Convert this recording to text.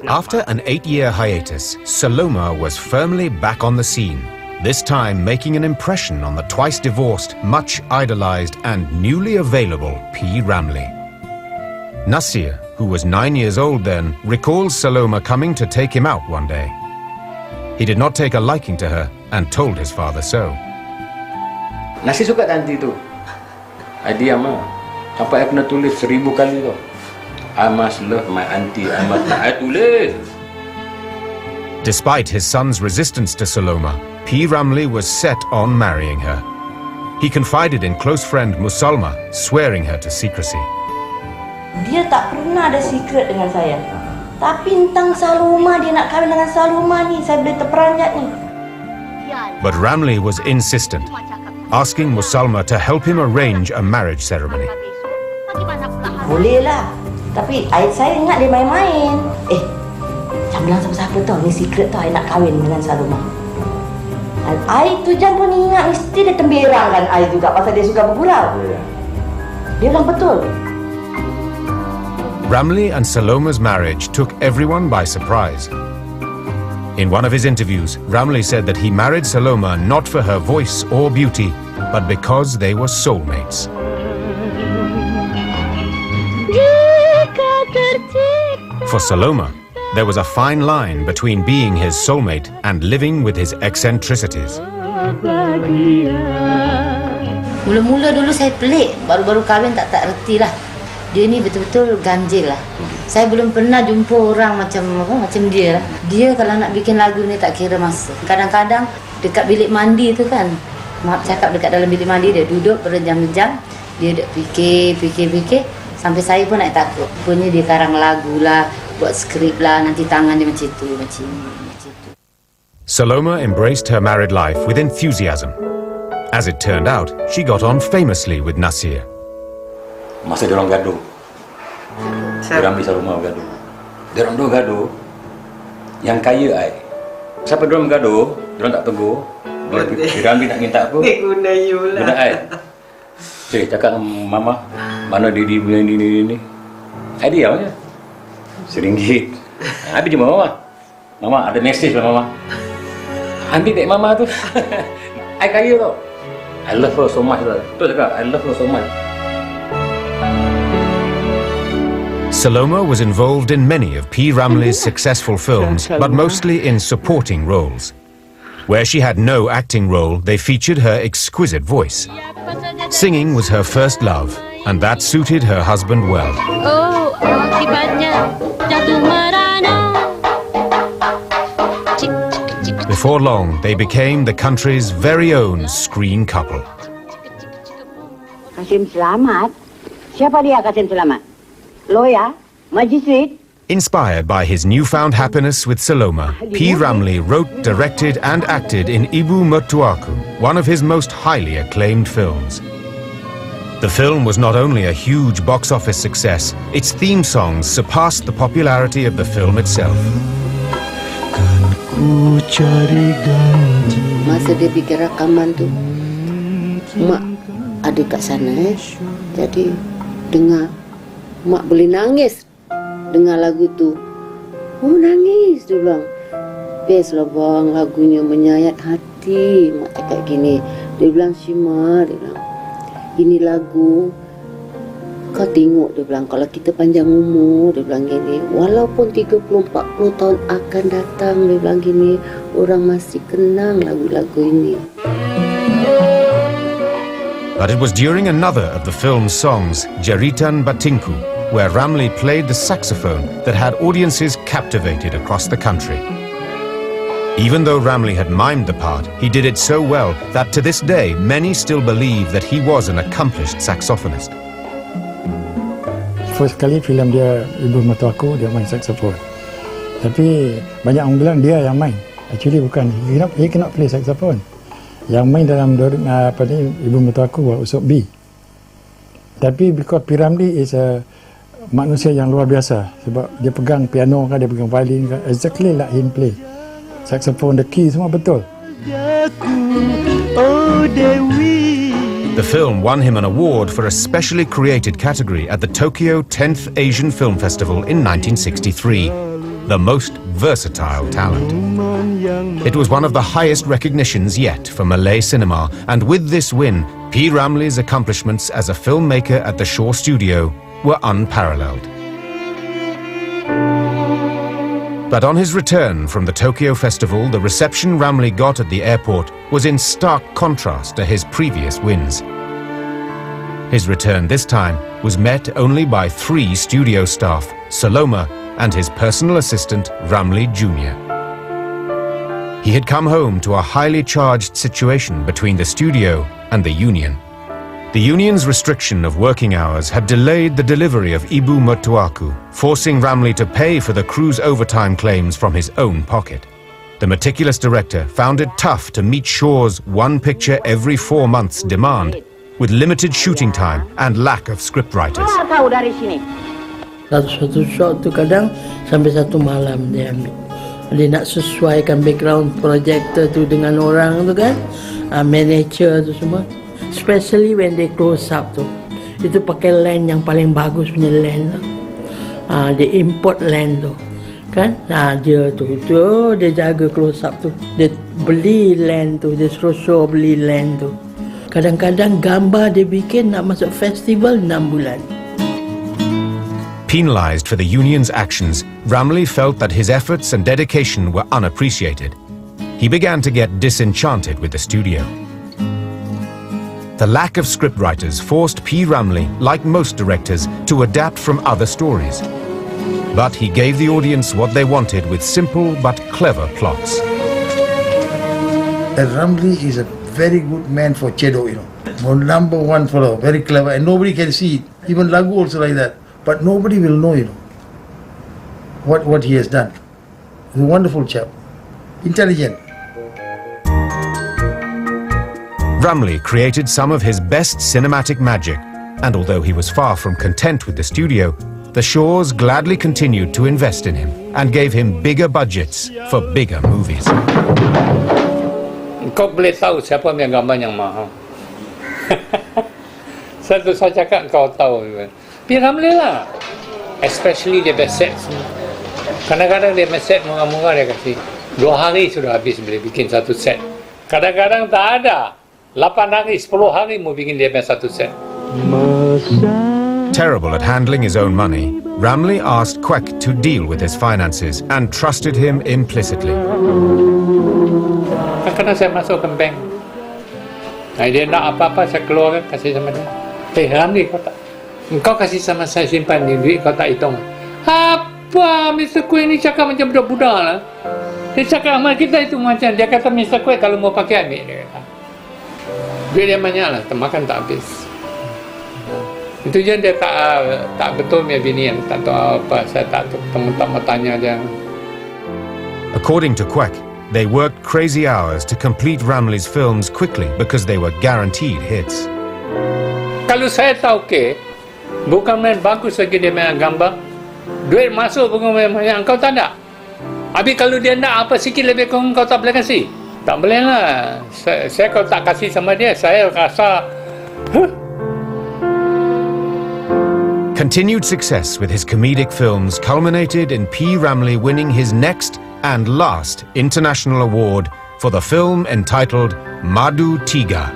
After an 8-year hiatus, Saloma was firmly back on the scene, this time making an impression on the twice-divorced, much idolized and newly available P.Ramlee. Nasir, who was 9 years old then, recalls Saloma coming to take him out one day. He did not take a liking to her and told his father so. Nasir suka nanti tu. Dia mah. Sampai saya pernah tulis 1000 kali tu. I must love my auntie. I must. I tulis. Despite his son's resistance to Saloma, P.Ramlee was set on marrying her. He confided in close friend Musalma, swearing her to secrecy. Dia tak pernah ada secret dengan saya. Tapi tentang Saloma, dia nak kahwin dengan Saloma ni, saya boleh terperanjat ni. But Ramlee was insistent, asking Musalma to help him arrange a marriage ceremony. Boleh lah. Tapi saya ingat dia main-main. Jangan bilang siapa-siapa tau, ni secret tau, I nak kahwin dengan Saloma. Dan tu jangan pun ingat, mesti dia temberangkan I juga pasal dia suka bergurau. Dia bilang betul. Ramlee and Saloma's marriage took everyone by surprise. In one of his interviews, Ramlee said that he married Saloma not for her voice or beauty, but because they were soulmates. For Saloma, there was a fine line between being his soulmate and living with his eccentricities. Mula-mula dulu saya pelik, baru-baru kahwin tak erti lah. Dia ni betul-betul ganjil lah. Saya belum pernah jumpa orang macam dia lah. Dia kalau nak bikin lagu ni tak kira masa. Kadang-kadang dekat bilik mandi tu kan, maaf cakap dekat dalam bilik mandi dia duduk berjam-jam, dia duk fikir. Sampai saya pun nak takut. Rupanya dia karang lagu lah, buat skrip lah, nanti tangan dia macam tu. Saloma embraced her married life with enthusiasm. As it turned out, she got on famously with Nasir. Masa dia orang gaduh, P.Ramlee Saloma gaduh. Dia orang dua gaduh. Yang kaya ai. Siapa dia orang gaduh, dia orang tak tegur. P.Ramlee nak minta apa? Dia guna you lah. Guna ai. Cakap dengan mama, mana Didi punya ni. Dia aja. RM1. Habis jumpa mama. Mama ada mesej lah mama. Ambil dek mama tu. I kaya tau. I love her so much lah. Betul cakap, I love her so much. Saloma was involved in many of P.Ramlee's successful films, but mostly in supporting roles. Where she had no acting role, they featured her exquisite voice. Singing was her first love, and that suited her husband well. Oh, akibatnya jatuh merana. Before long, they became the country's very own screen couple. Kasim Selamat? Siapa dia Kasim Selamat? Lawyer? Magistrate? Inspired by his newfound happiness with Saloma, P.Ramlee wrote, directed and acted in Ibu Mertuaku, one of his most highly acclaimed films. The film was not only a huge box office success, its theme songs surpassed the popularity of the film itself. Masa dia bikin rakaman tu, mak ada kat sana jadi dengar, mak boleh nangis dengar lagu tu. Oh nangis, dia bilang. Best lah bang, lagunya menyayat hati. Mak cakap gini, dia bilang Shima, dia bilang, ini lagu kau tengok, dia bilang, kalau kita panjang umur, dia bilang gini, walaupun 30-40 tahun akan datang, dia bilang gini, orang masih kenang lagu-lagu ini. But it was during another of the film's songs, Jeritan Batinku, where Ramlee played the saxophone that had audiences captivated across the country. Even though Ramlee had mimed the part, he did it so well that to this day many still believe that he was an accomplished saxophonist. First kali filem dia Ibu Mertuaku, dia main saxophone. Tapi banyak orang bilang dia yang main. Actually bukan, he cannot play saxophone. Yang main dalam Ibu Mertuaku usuk B. Tapi because P.Ramlee is a manusia yang luar biasa, sebab dia pegang piano kan, dia pegang violin kan, exactly like him play saxophone, the key semua betul. The film won him an award for a specially created category at the Tokyo 10th Asian Film Festival in 1963, the most versatile talent. It was one of the highest recognitions yet for Malay cinema, and with this win, P.Ramlee's accomplishments as a filmmaker at the Shaw Studio were unparalleled. But on his return from the Tokyo Festival, the reception Ramlee got at the airport was in stark contrast to his previous wins. His return this time was met only by 3 studio staff, Saloma and his personal assistant, Ramlee Jr. He had come home to a highly charged situation between the studio and the union. The union's restriction of working hours had delayed the delivery of Ibu Mertuaku, forcing Ramlee to pay for the crew's overtime claims from his own pocket. The meticulous director found it tough to meet Shaw's one picture every 4 months demand, with limited shooting time and lack of scriptwriters. Satu shot tu kadang sampai 1 malam dia ambil. Dia nak sesuaikan background projector tu dengan orang tu kan, manager tu semua. Especially when they close up tu, itu pakai lens yang paling bagus punya lens lah. Dia import lens tu kan, dia dia jaga close up tu, dia beli lens tu, dia suruh beli lens tu. Kadang-kadang gambar dia bikin nak masuk festival 6 bulan. Penalized for the union's actions, Ramlee felt that his efforts and dedication were unappreciated. He began to get disenchanted with the studio. The lack of scriptwriters forced P.Ramlee, like most directors, to adapt from other stories. But he gave the audience what they wanted with simple but clever plots. Ramlee is a very good man for Chedo, you know. Number one fellow, very clever, and nobody can see it. Even Lagu also like that. But nobody will know, you know, what he has done. He's a wonderful chap, intelligent. Ramlee created some of his best cinematic magic, and although he was far from content with the studio, the Shaws gladly continued to invest in him and gave him bigger budgets for bigger movies. Kau boleh tahu siapa yang gambar yang mahal. Satu saya cakap kau tahu. P.Ramlee lah. Especially dia best set semua. Kadang-kadang dia best set murah-murah dia kasih. 2 hari sudah habis boleh bikin satu set. Kadang-kadang tak ada. 8 hari, 10 hari mau bikin dia best satu set. Terrible at handling his own money, Ramlee asked Kwek to deal with his finances and trusted him implicitly. Kadang-kadang saya masuk ke bank. Dia nak apa-apa saya keluarkan kasih sama dia. Ramlee kau kasih sama saya simpan ni duit kau tak hitung. Apa Mr. Kwek ni cakap macam budak-budak lah. Dia cakap sama kita itu macam dia kata Mr. Kwek kalau mau pakai ambil dia kata. Duit dia banyak lah, termakan tak habis. Itu je dia tak betul punya bini yang tak tahu apa, saya tak tanya dia. According to Kwek, they worked crazy hours to complete Ramlee's films quickly because they were guaranteed hits. Kalau saya tahu bukan main bagus lagi dia main gambar, duit masuk bukan main banyak, kau tak ada. Habis kalau dia nak apa sikit lebih kurang kau tak boleh kasih. Tak boleh lah. Saya kalau tak kasih sama dia, saya rasa Continued success with his comedic films culminated in P.Ramlee winning his next and last international award for the film entitled Madu Tiga.